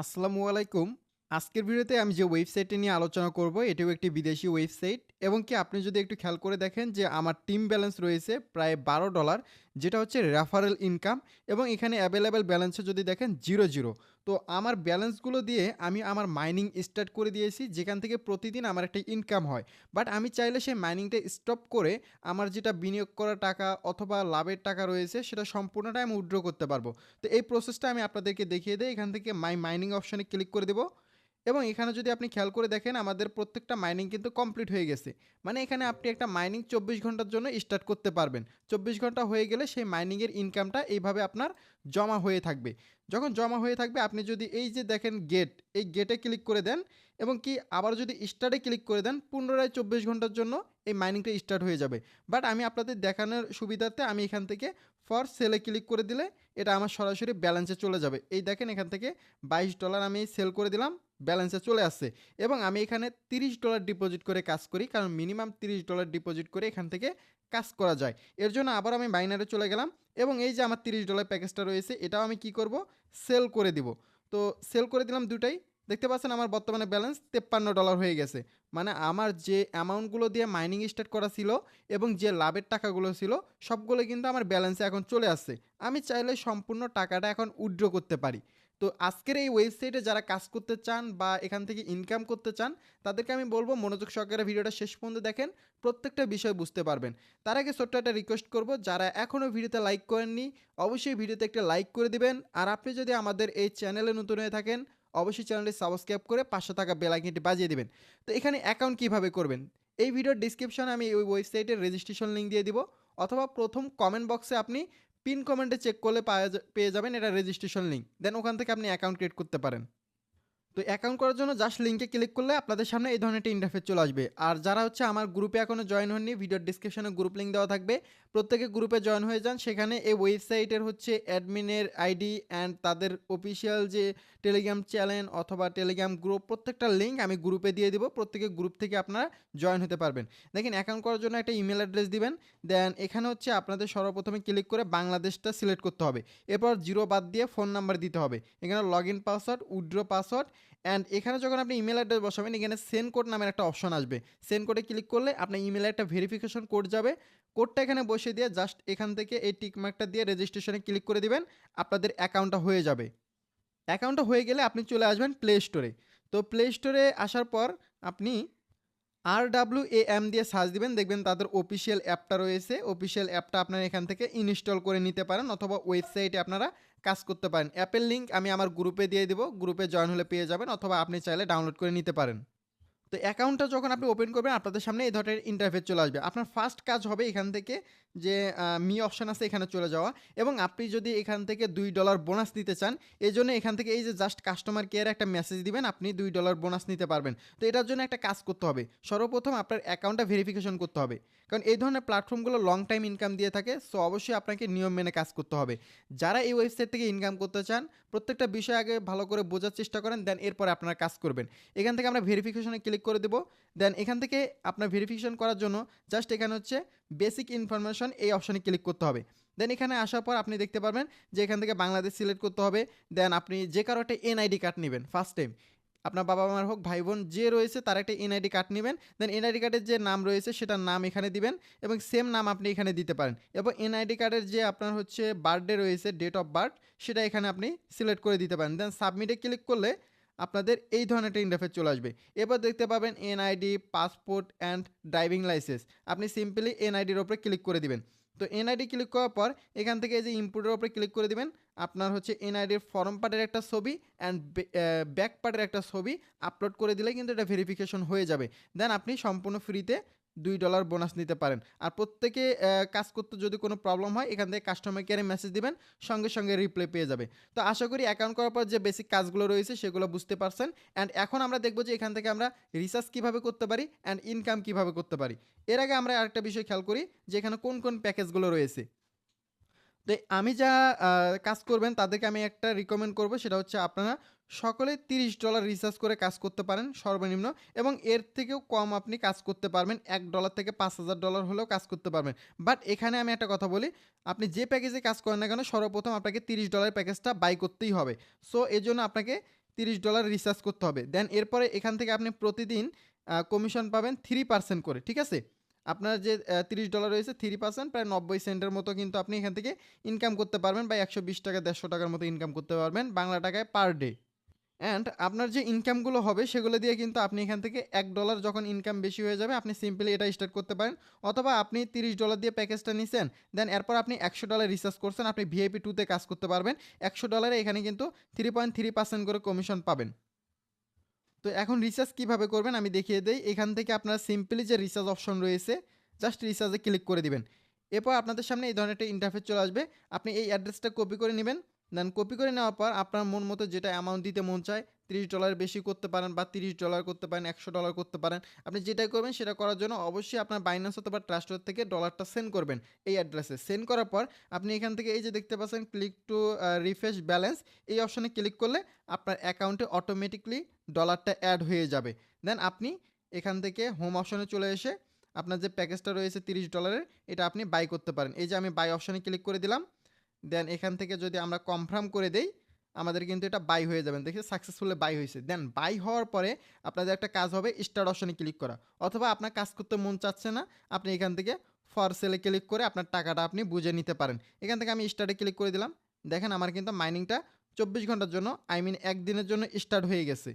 আসসালামু আলাইকুম। আজকের ভিডিওতে আমি যে ওয়েবসাইটটি নিয়ে আলোচনা করব এটিও একটি বিদেশি ওয়েবসাইট এবং কি আপনি যদি একটু খেয়াল করে দেখেন যে আমার টিম ব্যালেন্স রয়েছে প্রায় $12 যেটা হচ্ছে রেফারেল ইনকাম এবং এখানে অ্যাভেলেবেল ব্যালেন্সে যদি দেখেন 0 তো আমার ব্যালেন্সগুলো দিয়ে আমি আমার মাইনিং স্টার্ট করে দিয়েছি যেখান থেকে প্রতিদিন আমার একটা ইনকাম হয়। বাট আমি চাইলে সেই মাইনিংটা স্টপ করে আমার যেটা বিনিয়োগ করা টাকা অথবা লাভের টাকা রয়েছে সেটা সম্পূর্ণটাই আমি উইথড্র করতে পারবো। তো এই প্রসেসটা আমি আপনাদেরকে দেখিয়ে দেই। এখান থেকে মাই মাইনিং অপশনে ক্লিক করে দেবো এবং এখানে যদি আপনি খেয়াল করে দেখেন আমাদের প্রত্যেকটা মাইনিং কিন্তু কমপ্লিট হয়ে গেছে। মানে এখানে আপনি একটা মাইনিং 24 ঘন্টার জন্য স্টার্ট করতে পারবেন। 24 ঘন্টা হয়ে গেলে সেই মাইনিংয়ের ইনকামটা এইভাবে আপনার জমা হয়ে থাকবে। যখন জমা হয়ে থাকবে আপনি যদি এই যে দেখেন গেট, এই গেটে ক্লিক করে দেন এবং কি আবার যদি স্টার্টে ক্লিক করে দেন পুনরায় 24 ঘন্টার জন্য এই মাইনিংটা স্টার্ট হয়ে যাবে। বাট আমি আপনাদের দেখানোর সুবিধার্থে আমি এখান থেকে ফর সেলে ক্লিক করে দিলে এটা আমার সরাসরি ব্যালেন্সে চলে যাবে। এই দেখেন এখান থেকে $22 আমি সেল করে দিলাম, ব্যালেন্সে চলে আসছে এবং আমি এখানে $30 ডিপোজিট করে কাজ করি কারণ মিনিমাম $30 ডিপোজিট করে এখান থেকে কাজ করা যায়। এর জন্য আবার আমি বাইনারে চলে গেলাম এবং এই যে আমার $30 প্যাকেজটা রয়েছে এটাও আমি কি করব, সেল করে দিব। তো সেল করে দিলাম দুটাই। দেখতে পাচ্ছেন আমার বর্তমানে ব্যালেন্স $53 হয়ে গেছে। মানে আমার যে অ্যামাউন্টগুলো দিয়ে মাইনিং স্টার্ট করা ছিল এবং যে লাভের টাকাগুলো ছিল সবগুলো কিন্তু আমার ব্যালেন্সে এখন চলে আসছে। আমি চাইলে সম্পূর্ণ টাকাটা এখন উইথড্র করতে পারি। তো আজকের এই ওয়েবসাইটে যারা কাজ করতে চান বা এখান থেকে ইনকাম করতে চান তাদেরকে আমি বলবো মনোযোগ সহকারে ভিডিওটা শেষ পর্যন্ত দেখেন, প্রত্যেকটা বিষয় বুঝতে পারবেন। তার আগে ছোট্ট একটা রিকোয়েস্ট করব, যারা এখনও ভিডিওতে লাইক করেননি অবশ্যই ভিডিওতে একটা লাইক করে দিবেন। আর আপনি যদি আমাদের এই চ্যানেলে নতুন হয়ে থাকেন অবশ্যই চ্যানেলটি সাবস্ক্রাইব করে পাশে থাকা বেল আইকনটি বাজিয়ে দিবেন। তো এখানে অ্যাকাউন্ট কিভাবে করবেন, এই ভিডিওর ডিসক্রিপশনে আমি ওই ওয়েবসাইটের রেজিস্ট্রেশন লিঙ্ক দিয়ে দিব অথবা প্রথম কমেন্ট বক্সে আপনি পিন কমেন্টে চেক করলে পেয়ে যাবেন এটা রেজিস্ট্রেশন লিঙ্ক। দেন ওখান থেকে আপনি অ্যাকাউন্ট ক্রিয়েট করতে পারেন। তো অ্যাকাউন্ট করার জন্য জাস্ট লিঙ্কে ক্লিক করলে আপনাদের সামনে এই ধরনের একটা ইন্টারফেস চলে আসবে। আর যারা হচ্ছে আমার গ্রুপে এখনও জয়েন হননি ভিডিওর ডিসক্রিপশনে গ্রুপ লিঙ্ক দেওয়া থাকবে, প্রত্যেকে গ্রুপে জয়েন হয়ে যান। সেখানে এই ওয়েবসাইটের হচ্ছে অ্যাডমিনের আইডি অ্যান্ড তাদের অফিসিয়াল যে টেলিগ্রাম চ্যানেল অথবা টেলিগ্রাম গ্রুপ প্রত্যেকটা লিঙ্ক আমি গ্রুপে দিয়ে দিব, প্রত্যেকে গ্রুপ থেকে আপনারা জয়েন হতে পারবেন। দেখেন অ্যাকাউন্ট করার জন্য একটা ইমেল অ্যাড্রেস দিবেন। দেন এখানে হচ্ছে আপনাদের সর্বপ্রথমে ক্লিক করে বাংলাদেশটা সিলেক্ট করতে হবে। এরপর জিরো বাদ দিয়ে ফোন নাম্বার দিতে হবে। এখানে log in password, withdraw password and এখানে যখন আপনি ইমেল অ্যাড্রেস বসাবেন এখানে সেন্ড কোড নামের একটা অপশন আসবে। সেন্ড কোডে ক্লিক করলে আপনার ইমেলে একটা ভেরিফিকেশন কোড যাবে। কোডটা এখানে বসিয়ে দিয়ে জাস্ট এখান থেকে এই টিকমার্কটা দিয়ে রেজিস্ট্রেশনে ক্লিক করে দিবেন, আপনাদের অ্যাকাউন্টটা হয়ে যাবে। অ্যাকাউন্টটা হয়ে গেলে আপনি চলে আসবেন প্লে স্টোরে। তো প্লে স্টোরে আসার পর আপনি RWAM দিয়ে সার্চ দিবেন, দেখবেন তাদের অফিসিয়াল অ্যাপটা রয়েছে। অফিসিয়াল অ্যাপটা আপনারা এখান থেকে ইনস্টল করে নিতে পারেন অথবা ওয়েবসাইটে আপনারা কাজ করতে পারেন। অ্যাপের লিঙ্ক আমি আমার গ্রুপে দিয়ে দিব, গ্রুপে জয়েন হলে পেয়ে যাবেন অথবা আপনি চাইলে ডাউনলোড করে নিতে পারেন। তো অ্যাকাউন্টটা যখন আপনি ওপেন করবেন আপনাদের সামনে এই ধরনের ইন্টারফেস চলে আসবে। আপনার ফার্স্ট কাজ হবে এখান থেকে যে মি অপশন আছে এখানে চলে যাওয়া এবং আপনি যদি এখান থেকে $2 বোনাস নিতে চান এই জন্য এখান থেকে এই যে জাস্ট কাস্টমার কেয়ারে একটা মেসেজ দিবেন আপনি $2 বোনাস নিতে পারবেন। তো এটার জন্য একটা কাজ করতে হবে, সর্বপ্রথম আপনার অ্যাকাউন্টটা ভেরিফিকেশন করতে হবে কারণ এই ধরনের প্ল্যাটফর্মগুলো লং টাইম ইনকাম দিয়ে থাকে। সো অবশ্যই আপনাকে নিয়ম মেনে কাজ করতে হবে। যারা এই ওয়েবসাইট থেকে ইনকাম করতে চান প্রত্যেকটা বিষয় আগে ভালো করে বোঝার চেষ্টা করেন, দেন এরপরে আপনারা কাজ করবেন। এখান থেকে আমরা ভেরিফিকেশনে ক্লিক করে দেবো। দেন এখান থেকে আপনার ভেরিফিকেশন করার জন্য জাস্ট এখানে হচ্ছে বেসিক ইনফরমেশন এই অপশনে ক্লিক করতে হবে। দেন এখানে আসার পর আপনি দেখতে পারবেন যে এখান থেকে বাংলাদেশ সিলেক্ট করতে হবে। দেন আপনি যে কারো একটা এনআইডি কার্ড নেবেন ফার্স্ট টাইম, আপনার বাবা মার হোক ভাই বোন যে রয়েছে তার একটা এনআইডি কার্ড নেবেন। দেন এনআইডি কার্ডের যে নাম রয়েছে সেটার নাম এখানে দিবেন এবং সেম নাম আপনি এখানে দিতে পারেন এবং এনআইডি কার্ডের যে আপনার হচ্ছে বার্থডে রয়েছে ডেট অফ বার্থ সেটা এখানে আপনি সিলেক্ট করে দিতে পারেন। দেন সাবমিটে ক্লিক করলে আপনাদের এই ধরনের একটা ইন্টারফেস চলে আসবে। এবার দেখতে পাবেন NID, passport and driving licence. আপনি সিম্পলি এনআইডির ওপরে ক্লিক করে দিবেন। তো এনআইডি ক্লিক করার পর এখান থেকে এই যে ইনপুটের ওপরে ক্লিক করে দিবেন। আপনার হচ্ছে এনআইডির ফরম পার্টের একটা ছবি অ্যান্ড ব্যাক পার্টের একটা ছবি আপলোড করে দিলে কিন্তু এটা ভেরিফিকেশন হয়ে যাবে। দেন আপনি সম্পূর্ণ ফ্রিতে $2 বোনাস নিতে পারেন। আর প্রত্যেকে কাজ করতে যদি কোনো প্রবলেম হয় এখান থেকে কাস্টমার কেয়ারে মেসেজ দিবেন, সঙ্গে সঙ্গে রিপ্লাই পেয়ে যাবে। তো আশা করি অ্যাকাউন্ট করার পর যে বেসিক কাজগুলো রয়েছে সেগুলো বুঝতে পারছেন। অ্যান্ড এখন আমরা দেখবো যে এখান থেকে আমরা রিসার্চ কীভাবে করতে পারি অ্যান্ড ইনকাম কীভাবে করতে পারি। এর আগে আমরা আরেকটা বিষয় খেয়াল করি যে এখানে কোন কোন প্যাকেজগুলো রয়েছে। তো আমি যা কাজ করবেন তাদেরকে আমি একটা রিকমেন্ড করব, সেটা হচ্ছে আপনারা সকলে $30 রিচার্জ করে কাজ করতে পারেন সর্বনিম্ন এবং এর থেকেও কম আপনি কাজ করতে পারবেন। $1 থেকে $5,000 হলেও কাজ করতে পারবেন। বাট এখানে আমি একটা কথা বলি, আপনি যে প্যাকেজে কাজ করেন না কেন সর্বপ্রথম আপনাকে $30 প্যাকেজটা বাই করতেই হবে। সো এর জন্য আপনাকে $30 রিচার্জ করতে হবে। দেন এরপরে এখান থেকে আপনি প্রতিদিন কমিশন পাবেন 3% করে, ঠিক আছে? আপনার যে $30 রয়েছে 3% প্রায় 90 সেন্টের মতো কিন্তু আপনি এখান থেকে ইনকাম করতে পারবেন বা ৳120 ৳150 মতো ইনকাম করতে পারবেন বাংলা টাকায় পার ডে। অ্যান্ড আপনার যে ইনকামগুলো হবে সেগুলো দিয়ে কিন্তু আপনি এখান থেকে $1 যখন ইনকাম বেশি হয়ে যাবে আপনি সিম্পলি এটা স্টার্ট করতে পারেন। অথবা আপনি $30 দিয়ে প্যাকেজটা নিছেন, দেন এরপর আপনি $100 রিচার্জ করছেন, আপনি ভিআইপি 2 তে কাজ করতে পারবেন। $100 এখানে কিন্তু 3.3% করে কমিশন পাবেন। তো এখন রিচার্জ কিভাবে করবেন আমি দেখিয়ে দেই। এখান থেকে আপনারা সিম্পলি যে রিচার্জ অপশন রয়েছে, জাস্ট রিচার্জে ক্লিক করে দিবেন। এরপর আপনাদের সামনে এই ধরনের একটা ইন্টারফেস চলে আসবে। আপনি এই অ্যাড্রেসটা কপি করে নিবেন। দেন কপি করে নেওয়ার পর আপনার মন মতো যেটা অ্যামাউন্ট দিতে মন চায়, $30 বেশি করতে পারেন বা $30 করতে পারেন, $100 করতে পারেন। আপনি যেটাই করবেন সেটা করার জন্য অবশ্যই আপনার বাইন্যান্স অথবা ট্রাস্টওয়ার থেকে ডলারটা সেন্ড করবেন এই অ্যাড্রেসে। সেন্ড করার পর আপনি এখান থেকে এই যে দেখতে পাচ্ছেন ক্লিক টু রিফ্রেশ ব্যালেন্স, এই অপশনে ক্লিক করলে আপনার অ্যাকাউন্টে অটোমেটিকলি ডলারটা অ্যাড হয়ে যাবে। দেন আপনি এখান থেকে হোম অপশনে চলে এসে আপনার যে প্যাকেজটা রয়েছে $30 এটা আপনি বাই করতে পারেন। এই যে আমি বাই অপশনে ক্লিক করে দিলাম। দেন এখান থেকে যদি আমরা কনফার্ম করে দেই, আমাদের কিন্তু এটা বাই হয়ে যাবেন। দেখি সাকসেসফুলি বাই হয়েছে। দেন বাই হওয়ার পরে আপনাদের একটা কাজ হবে স্টার্ট অপশনে ক্লিক করা। অথবা আপনার কাজ করতে মন চাচ্ছে না, আপনি এখান থেকে ফর সেলে ক্লিক করে আপনার টাকাটা আপনি বুঝে নিতে পারেন। এখান থেকে আমি স্টার্টে ক্লিক করে দিলাম। দেখেন আমার কিন্তু মাইনিংটা 24 ঘন্টার জন্য, আই মিন 1 দিনের জন্য স্টার্ট হয়ে গেছে।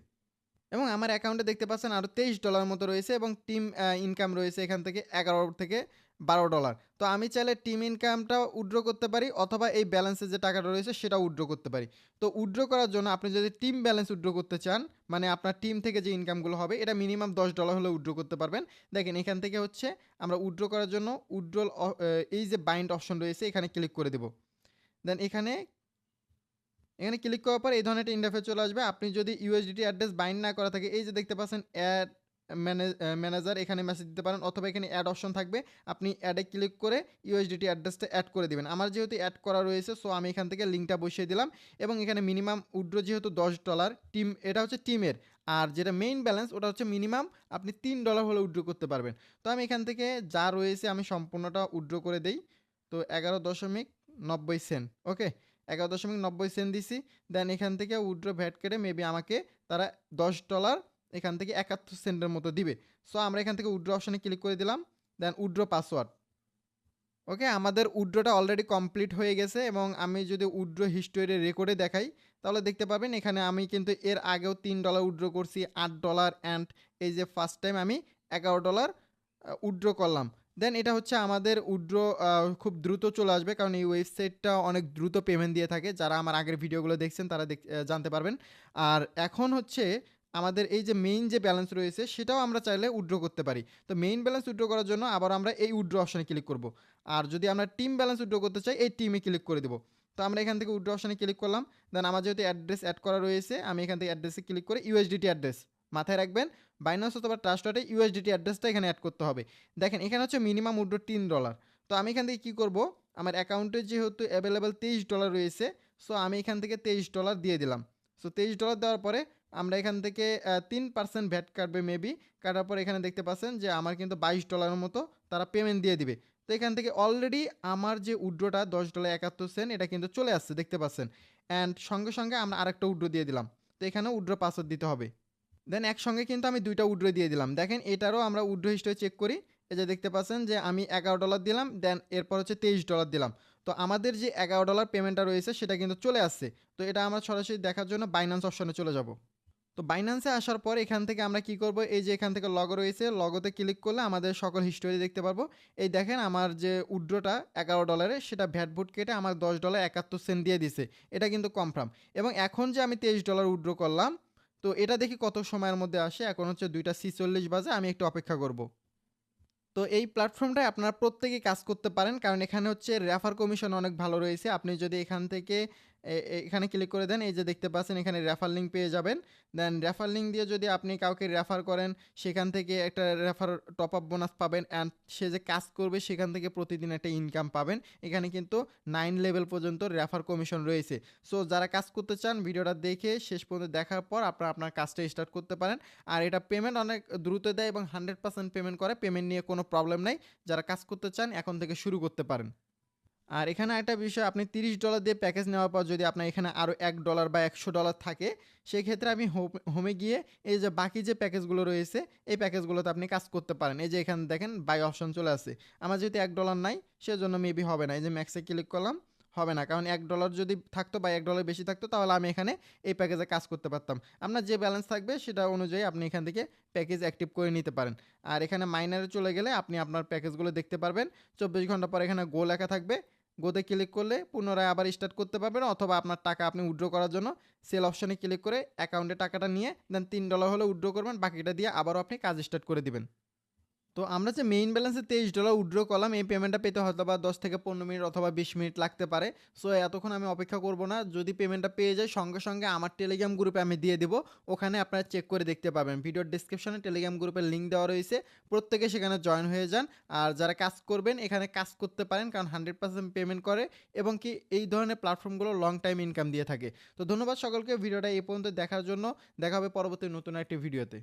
এবং আমার অ্যাকাউন্টে দেখতে পাচ্ছেন আরও $23 মতো রয়েছে এবং টিম ইনকাম রয়েছে এখান থেকে $11 থেকে $12। তো আমি চাইলে টিম ইনকামটাও উইথড্র করতে পারি অথবা এই ব্যালেন্সে যে টাকাটা রয়েছে সেটাও উইথড্র করতে পারি। তো উইথড্র করার জন্য আপনি যদি টিম ব্যালেন্স উইথড্র করতে চান, মানে আপনার টিম থেকে যে ইনকামগুলো হবে এটা মিনিমাম $10 হলে উইথড্র করতে পারবেন। দেখেন এখান থেকে হচ্ছে আমরা উইথড্র করার জন্য উইথড্রল এই যে বাইন্ড অপশন রয়েছে এখানে ক্লিক করে দেব। দেন এখানে ক্লিক করার পর এই ধরনের একটা ইন্টারফেস চলে আসবে। আপনি যদি ইউএসডিটি অ্যাড্রেস বাইন্ড না করা থাকে, এই যে দেখতে পাচ্ছেন অ্যাড ম্যানেজার, এখানে মেসেজ দিতে পারেন অথবা এখানে অ্যাড অপশন থাকবে। আপনি অ্যাডে ক্লিক করে ইউএসডিটি অ্যাড্রেসটা অ্যাড করে দিবেন। আমার যেহেতু অ্যাড করা রয়েছে সো আমি এখান থেকে লিঙ্কটা বসিয়ে দিলাম এবং এখানে মিনিমাম উইথড্র যেহেতু $10 টিম, এটা হচ্ছে টিমের। আর যেটা মেইন ব্যালেন্স ওটা হচ্ছে মিনিমাম আপনি $3 হলে উইথড্র করতে পারবেন। তো আমি এখান থেকে যা রয়েছে আমি সম্পূর্ণটা উইথড্র করে দেই। তো 11.90 সেন্ট, ওকে, 11.90 সেন্ট দিছি। দেন এখান থেকে উইথড্র ভ্যাট কেটে মেবি আমাকে তারা $10 এখান থেকে 71 সেন্টের মতো দিবে। সো আমরা এখান থেকে উইথড্র অপশনে ক্লিক করে দিলাম। দেন উইথড্র পাসওয়ার্ড, ওকে, আমাদের উইথড্রটা অলরেডি কমপ্লিট হয়ে গেছে এবং আমি যদি উইথড্র হিস্টোরি রেকর্ডে দেখাই তাহলে দেখতে পাবেন এখানে আমি কিন্তু এর আগেও $3 উইথড্র করছি, $8 অ্যান্ড এই যে ফার্স্ট টাইম আমি $11 উইথড্র করলাম। দেন এটা হচ্ছে আমাদের উইথড্র খুব দ্রুত চলে আসবে কারণ এই ওয়েবসাইটটা অনেক দ্রুত পেমেন্ট দিয়ে থাকে। যারা আমার আগের ভিডিওগুলো দেখছেন তারা জানতে পারবেন। আর এখন হচ্ছে আমাদের এই যে মেইন যে ব্যালেন্স রয়েছে সেটাও আমরা চাইলে উইথড্র করতে পারি। তো মেইন ব্যালেন্স উইথড্র করার জন্য আবার আমরা এই উইথড্র অপশনে ক্লিক করব। আর যদি আমরা টিম ব্যালেন্স উইথড্র করতে চাই এই টিমে ক্লিক করে দেব। তো আমরা এখান থেকে উইথড্র অপশনে ক্লিক করলাম। দেন আমার যেহেতু অ্যাড্রেস অ্যাড করা রয়েছে আমি এখান থেকে অ্যাড্রেসে ক্লিক করে ইউএসডিটি অ্যাড্রেস, মাথায় রাখবেন বাইন্যান্স অথবা ট্রাস্টওয়ার্ডে ইউএসডিটি অ্যাড্রেসটা এখানে অ্যাড করতে হবে। দেখেন এখানে হচ্ছে মিনিমাম উইথড্র $3। তো আমি এখান থেকে কী করব, আমার অ্যাকাউন্টে যেহেতু অ্যাভেলেবেল $23 রয়েছে সো আমি এখান থেকে $23 দিয়ে দিলাম। সো $23 দেওয়ার পরে আমরা এখান থেকে 3% ভ্যাট কাটবে মেবি, কাটার পর এখানে দেখতে পাচ্ছেন যে আমার কিন্তু $22 মতো তারা পেমেন্ট দিয়ে দিবে। তো এখান থেকে অলরেডি আমার যে উইথড্রটা $10.71 এটা কিন্তু চলে আসছে দেখতে পাচ্ছেন। অ্যান্ড সঙ্গে সঙ্গে আমরা আরেকটা উইথড্র দিয়ে দিলাম। তো এখানেও উইথড্র পাসওয়ার্ড দিতে হবে। দেন একসঙ্গে কিন্তু আমি 2টা উইথড্র দিয়ে দিলাম। দেখেন এটারও আমরা উইথড্র হিস্ট্রি চেক করি। এই যে দেখতে পাচ্ছেন যে আমি $11 দিলাম, দেন এরপর হচ্ছে $23 দিলাম। তো আমাদের যে $11 পেমেন্টটা রয়েছে সেটা কিন্তু চলে আসছে। তো এটা আমরা সরাসরি দেখার জন্য বাইন্যান্স অপশনে চলে যাব। তো বাইন্যান্সে আসার পর এখান থেকে আমরা কি করব, এই যে এখান থেকে লগো রয়েছে, লগোতে ক্লিক করলে আমাদের সকল হিস্টোরি দেখতে পারবো। এই দেখেন আমার যে উইথড্রটা $11 সেটা ভ্যাট ভুট কেটে আমার $10.71 দিয়ে দিছে। এটা কিন্তু কনফার্ম। এবং এখন যে আমি $23 উইথড্র করলাম, তো এটা দেখি কত সময়ের মধ্যে আসে। এখন হচ্ছে 2:46 বাজে, আমি একটু অপেক্ষা করব। তো এই প্ল্যাটফর্মটায় আপনারা প্রত্যেকেই কাজ করতে পারেন কারণ এখানে হচ্ছে রেফার কমিশন অনেক ভালো রয়েছে। আপনি যদি এখান থেকে এখানে ক্লিক করে দেন, এই যে দেখতে পাচ্ছেন এখানে রেফার লিঙ্ক পেয়ে যাবেন। দেন রেফার লিঙ্ক দিয়ে যদি আপনি কাউকে রেফার করেন সেখান থেকে একটা রেফার টপ আপ বোনাস পাবেন অ্যান্ড সে যে কাজ করবে সেখান থেকে প্রতিদিন একটা ইনকাম পাবেন। এখানে কিন্তু 9 লেভেল পর্যন্ত রেফার কমিশন রয়েছে। সো যারা কাজ করতে চান ভিডিওটা দেখে শেষ পর্যন্ত দেখার পর আপনারা আপনার কাজটা স্টার্ট করতে পারেন। আর এটা পেমেন্ট অনেক দ্রুত দেয় এবং 100% পেমেন্ট করে, পেমেন্ট নিয়ে কোনো প্রবলেম নাই। যারা কাজ করতে চান এখন থেকে শুরু করতে পারেন। আর এখানে একটা বিষয়, আপনি $30 দিয়ে প্যাকেজ নেওয়ার পর যদি আপনার এখানে আরও $1 বা $100 থাকে, সেই ক্ষেত্রে আমি হোমে গিয়ে এই যে বাকি যে প্যাকেজগুলো রয়েছে এই প্যাকেজগুলোতে আপনি কাজ করতে পারেন। এই যে এখানে দেখেন বাই অপশন চলে আসে। আমার যেহেতু $1 নাই সেজন্য মেবি হবে না। এই যে ম্যাক্সে ক্লিক করলাম, হবে না, কারণ $1 যদি থাকতো বা $1 বেশি থাকতো তাহলে আমি এখানে এই প্যাকেজে কাজ করতে পারতাম। আপনার যে ব্যালেন্স থাকবে সেটা অনুযায়ী আপনি এখান থেকে প্যাকেজ অ্যাক্টিভ করে নিতে পারেন। আর এখানে মাইনারে চলে গেলে আপনি আপনার প্যাকেজগুলো দেখতে পারবেন। 24 ঘন্টা পর এখানে গো লেখা থাকবে, গোতে ক্লিক করলে পুনরায় আবার স্টার্ট করতে পারবেন, অথবা আপনার টাকা আপনি উইথড্র করার জন্য সেল অপশনে ক্লিক করে অ্যাকাউন্টে টাকাটা নিয়ে দেন $3 হলে উইথড্র করবেন, বাকিটা দিয়ে আবারও আপনি কাজ স্টার্ট করে দিবেন। তো আমরা যে মেইন ব্যালেন্সে $23 উইথড্র করলাম, এই পেমেন্টটা পেতে হয়তো বা 10 থেকে 15 মিনিট অথবা 20 মিনিট লাগতে পারে। সো এতক্ষণ আমি অপেক্ষা করব না। যদি পেমেন্টটা পেয়ে যাই সঙ্গে সঙ্গে আমার টেলিগ্রাম গ্রুপে আমি দিয়ে দেবো। ওখানে আপনারা চেক করে দেখতে পাবেন। ভিডিওর ডেসক্রিপশনে টেলিগ্রাম গ্রুপের লিঙ্ক দেওয়া রয়েছে। প্রত্যেকে সেখানে জয়েন হয়ে যান। আর যারা কাজ করবেন এখানে কাজ করতে পারেন, কারণ 100% পেমেন্ট করে এবং কি এই ধরনের প্ল্যাটফর্মগুলো লং টাইম ইনকাম দিয়ে থাকে। তো ধন্যবাদ সকলকে ভিডিওটা এই পর্যন্ত দেখার জন্য। দেখা হবে পরবর্তী নতুন একটি ভিডিওতে।